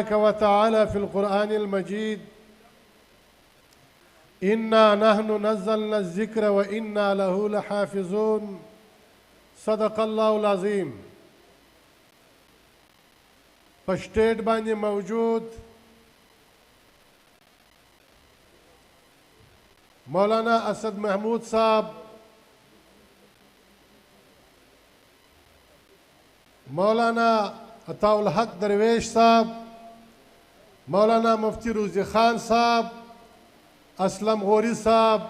وتعالى في القرآن المجيد إنا نحن نزلنا الذكر وإنا له لحافظون صدق الله العظيم. په سټیټ باندې موجود مولانا اسد محمود صاحب، مولانا عطاء الحق درویش صاحب، مولانا مفتی روزی خان صاحب، اسلم غوری صاحب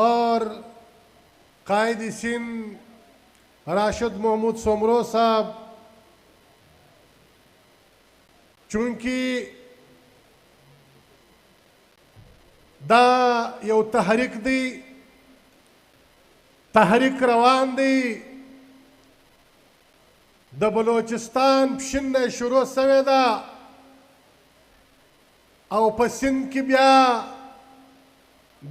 اور قائد سندھ راشد محمود سومرو صاحب. چونکہ دا یو تحریک دی، تحریک روان دی، د بلوچستان پشنه شروع سوی ده او په سند کې بیا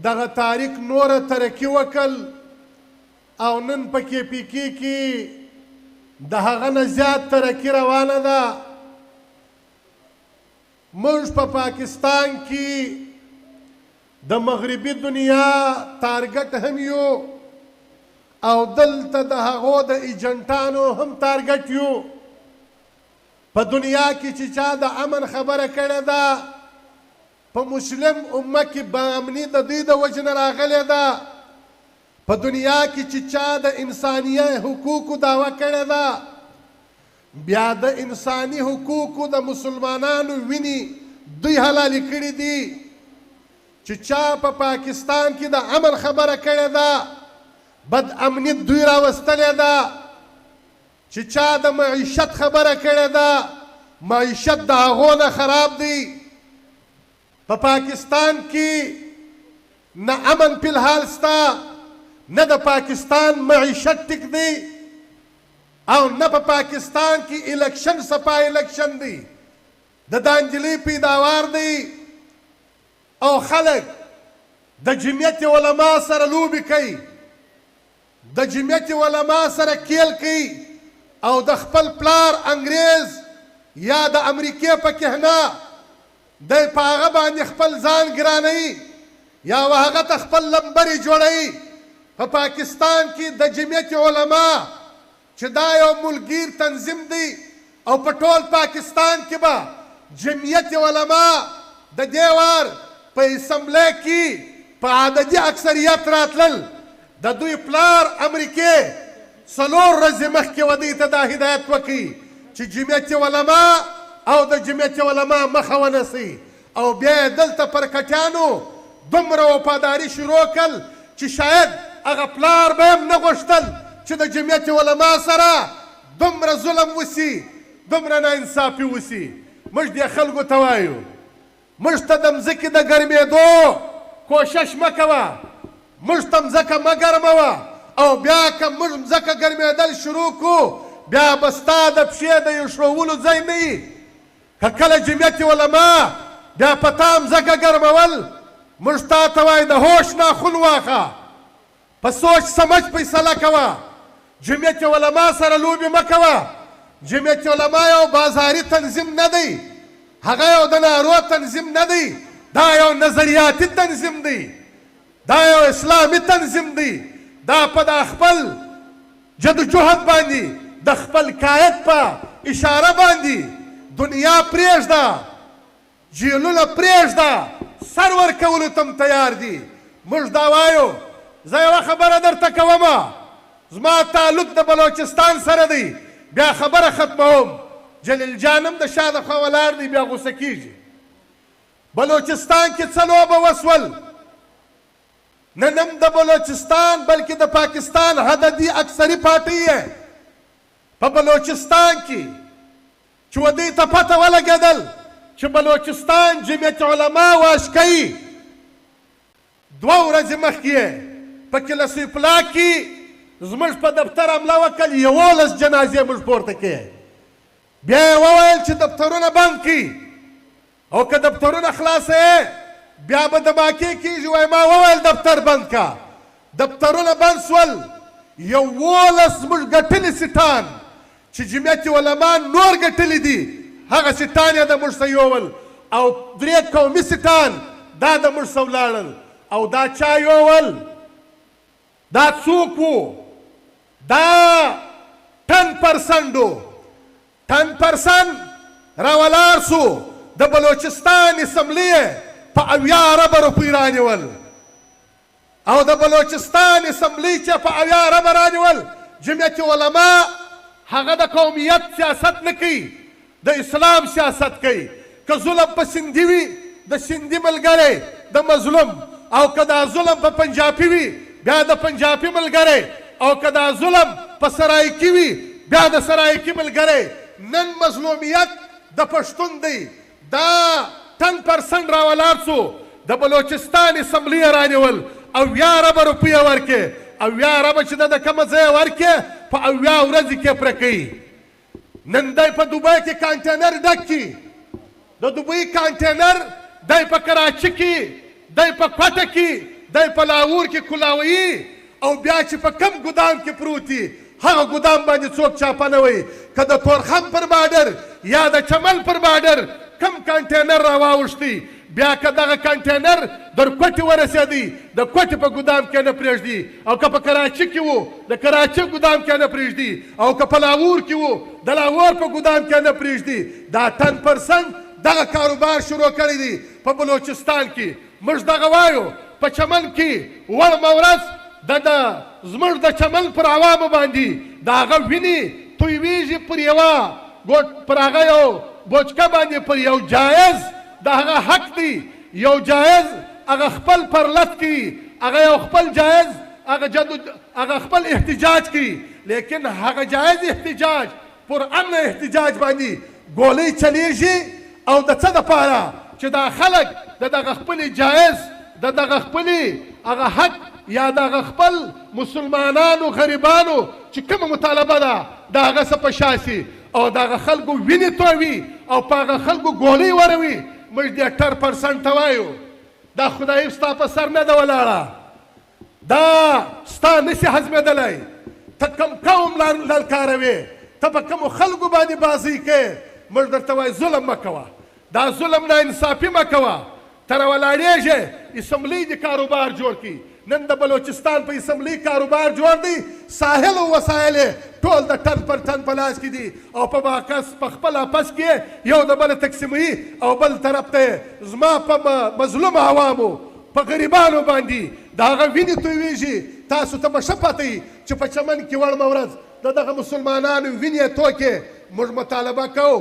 دغه تاریک نوره ترقي وکړ او نن په کې پی کې د هغه نه زیات ترقي روانه ده. موږ په پاکستان کې د مغربي دنیا تارګټ هم یو او دلته د هغو د ایجنټانو هم تارګټ یو. په دنیا کې چې چا د امن خبره کړې ده په مسلم امه کې باامني د دوی د وجې نه راغلې ده. په دنیا کې چې چا د انساني حقوقو دعوه کړې ده بیا د انساني حقوقو د مسلمانانو ویني دوی حلالې کړي دي. چې چا په پاکستان کې د امن خبره کړې ده بد امنیت دوی راوستلې ده. چې چا د معیشت خبره کړې ده معیشت د هغو نه خراب دی. په پاکستان کې نه امن فی الحال ستا، نه د پاکستان معیشت ټیک دی او نه په پاکستان کې الیکشن سپا الیکشن دی. د دانجلۍ پیداوار دی او خلک د جمعیت علما سره لوبې کوي، د جمعیت علما سره کیل کوي او د خپل پلار انګریز یا د امریکې په کهنه دی په هغه باندې خپل ځان ګرانوي یا هغه ته خپل لمبرې جوړوي. په پاکستان کې د جمعیت علما چې دا یو ملګیر تنظیم دی او په ټول پاکستان کې به جمعیت علما د دې وار په اسمبلی کې په عددي اکثریت راتلل. د دوی پلار امریکې 4 ورځې مخکې ودې ته دا هدایت وکړي چې جمعیت علما او د جمعیت علما مخه ونیسي او بیا یې دلته پر کټیانو دومره وفاداري شروع کړل چې شاید هغه پلار به هم نه غوښتل چې د جمعیت علما سره دومره ظلم وسي، دومره ناانصافي وسي. موږ دې خلکو ته وایو موږ ته د مځکې د ګرمېدو کوشش مه کوه، موږ ته مځکه مه ګرموه او بیا که موږ مځکه ګرمېدل شروع کړو بیا به ستا د پښې د ایښولو ځای نه وي. که کله جمعیت علما بیا په تا مځکه ګرمول موږ تا ته وایو د هوش ناخون واخه، په سوچ سمج فیصله کوه. جمعیت علما سره لوبې مه کوه. جمعیت علما یو بازاري تنظیم نه دی، هغه یو د نارو تنظیم نه دی، دا یو نظریاتي تنظیم دی، دا یو اسلامي تنظیم دی. دا په د خپل جدوجهد باندې د خپل قائد په اشاره باندې دنیا پرېږده، جیلونه پرېږده، سر ورکولو ته تیار دي. موږ دا وایو. زه یوه خبره درته کومه، زما تعلق د بلوچستان سره دی. بیا خبره ختموم. جلیل جان هم د شا د خوا ولاړ دی بیا غوسه کېږي. بلوچستان کې څه لوبه وسول؟ نن هم د بلوچستان بلکې د پاکستان عددي اکثري پارټۍ یې په بلوچستان کې چې و دوی ته پته ولګېدل چې بلوچستان جمعیت علما واش کوي. 2 ورځې مخکې یې په کلسوی پلا کې زموږ په دفتر حمله وکړل، 11 جنازې موږ پورته کړې. بیا یې وویل چې دفترونه بند کړي او که دفترونه خلاصوې بیا به دماکې کېږي. وایي ما وویل دفتر بند کا، دفترونه بند سول. 11 موږ ګټلي سیټان چې جمعیت علما نور ګټلي دي هغه سیټان یې د موږ څخه یوول او 3 قومي سیټان دا د موږ څخه ولاړل او دا چا یوول دا څوک وو دا 10% و 10% راولاړ سو د بلوچستان اسمبلی په 80 اربه روپۍ رانیول او د بلوچستان اسمبلی چې په 80 اربه رانیول جمعیت علما هغه د قومیت سیاست نه کوي د اسلام سیاست کوي که ظلم په سندي وي د سندي ملګری د مظلوم او که دا ظلم په پنجابي وي بیا د پنجابي ملګری او که دا ظلم په سرایکي وي بیا د سرایکي ملګری نن مظلومیت د پښتون دی دا 10% راولاړ سو د بلوچستان اسمبلی رانیول او 80 اربه روپۍ ورکې او 80 اربه چې د کومه ځای ورکې په 80 ورځې کې پوره کوي نن دی په دوبۍ کې کانټینر ډک کړي د دوبۍ کانټینر دی په کراچي کې دی په کوټه کې دی په لاهور کې کولاوي او بیا چې په کم ګودام کې پروت دي هغه ګودام باندې څوک چاپه نه وي که د تورخم پر بارډر یا د چمن پر بارډر کم کانټینر راواوښتي بیا که دغه کانټینر در کوټې ورسېدی د کوټې په ګودام کې نه پرېږدي او که په کراچي کې و د کراچي ګودام کې نه پرېږدي او که په لاهور کې و د لاهور په ګودام کې نه پرېږدي دا 10% دغه کاروبار شروع کړی دی په بلوچستان کې موږ دغه وایو په چمن کې وړمه ورځ زموږ د چمن پر عوامو باندې د هغه وینې تویېږي پر هغه یو بوچکه باندې پر یو جایز د هغه حق دی یو جایز هغه خپل پرلت کوي هغه یو خپل جایز هغه خپل احتجاج کوي لیکن هغه جایز احتجاج پر امن احتجاج باندې ګولۍ چلیږي او د څه دپاره چې دا خلک د دغه خپلې جایز د دغه خپلې هغه حق یا دغه خپل مسلمانانو غریبانو چې کومه مطالبه ده د هغه څه په شا سي او دغه خلکو وینې تووي او په هغه خلکو ګولۍ وروي موږ دې 80% ته وایو دا خدایي ستا په سر نه ده ولاړه دا ستا نسي هضمېدلی ته کوم قوم للکاروې ته په کومو خلکو باندې بازۍ کوې موږ درته وایو ظلم مه کوه دا ظلم نه انصافي مه کوه ته راولاړېږې اسمبلۍ دې کاروبار جوړ کړي نن د بلوچستان په اسمبلۍ کاروبار جوړ دی ساحل او وسایل ټول د 10% په لاس کې دي او په باکس په خپل آپس کې یو د بل تقسیموي او بل طرف ته زما په مظلوم عوامو په غریبانو باندې د هغه وینې تویېږي تاسو ته به ښه پته وي چې په چمن کې وړمه ورځ د دغه مسلمانانو وینې توکې موږ مطالبه کوو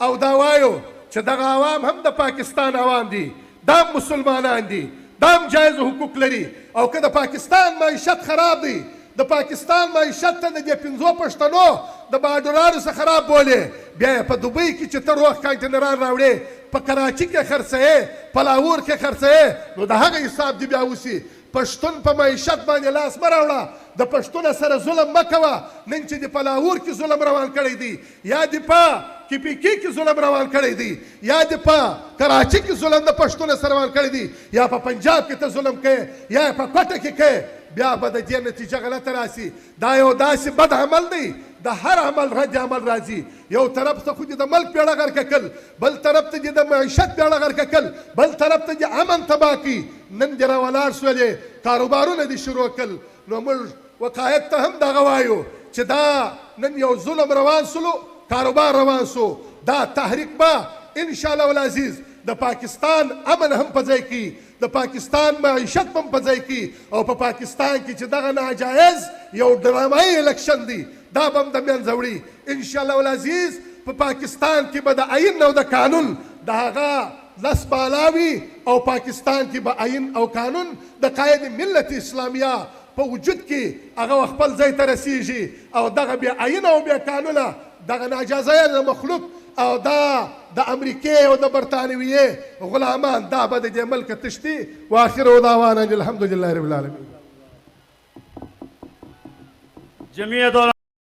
او دا وایو چې دغه عوام هم د پاکستان عوام دي دا مسلمانان دي دا هم جایز حقوق لري او که د پاکستان معیشت خراب دی د پاکستان معیشت ته د دې 5 پښتنو د بارډرانو څخه خراب بولې بیا یې په دوبۍ کې چې ته روغ کانټینران راوړې په کراچي کې خرڅوې په لاهور کې خرڅوې نو د هغه حساب دې بیا وسي پښتون په معیشت باندې لاس مه راوړه د پښتون سره ظلم مه کوه نن چې دې په لاهور کې ظلم روان کړی دی یا دې په KPK کې ظلم روان کړی دی یا دې په کراچي کې ظلم د پښتون سره روان کړی دی یا په پنجاب کې ته ظلم کوې یا په کوټه کې کوې بیا به د دې نتیجه غلطه راسي دا یو داسې بد عمل دی د هر عمل رد عمل راځي یو طرف ته خو دې د ملک بیړه غرقه کړل بل طرف ته دې د معیشت بیړه غرقه کړل بل طرف ته دې امن تباه کړي نن دې راولاړ شولې کاروبارونه دې شروع کړل نو موږ وقایت ته هم دغه وایو چې دا نن یو ظلم روان سلو کاروبار روان سو دا تحریک به انشاءالله العزیز د پاکستان امن هم په ځای کې د پاکستان معیشت هم په ځای کې او په پاکستان کې چې دغه ناجایز یو ډرامایي الیکشن دی دا به هم د منځه وړي انشاءالله العزیز په پاکستان کې به د آئین او د قانون د هغه لس بالاوي او پاکستان کې به آئین او قانون د قائد ملت اسلامیه په وجود کې هغه خپل ځای ته رسیږي او دغه بیا آئین او بیا قانونه دغه ناجایزه مخلوق او دا د امریکې او د برطانویې غلامان دا به د دې ملک تشتي واخر دعوانا الحمد لله رب العالمین.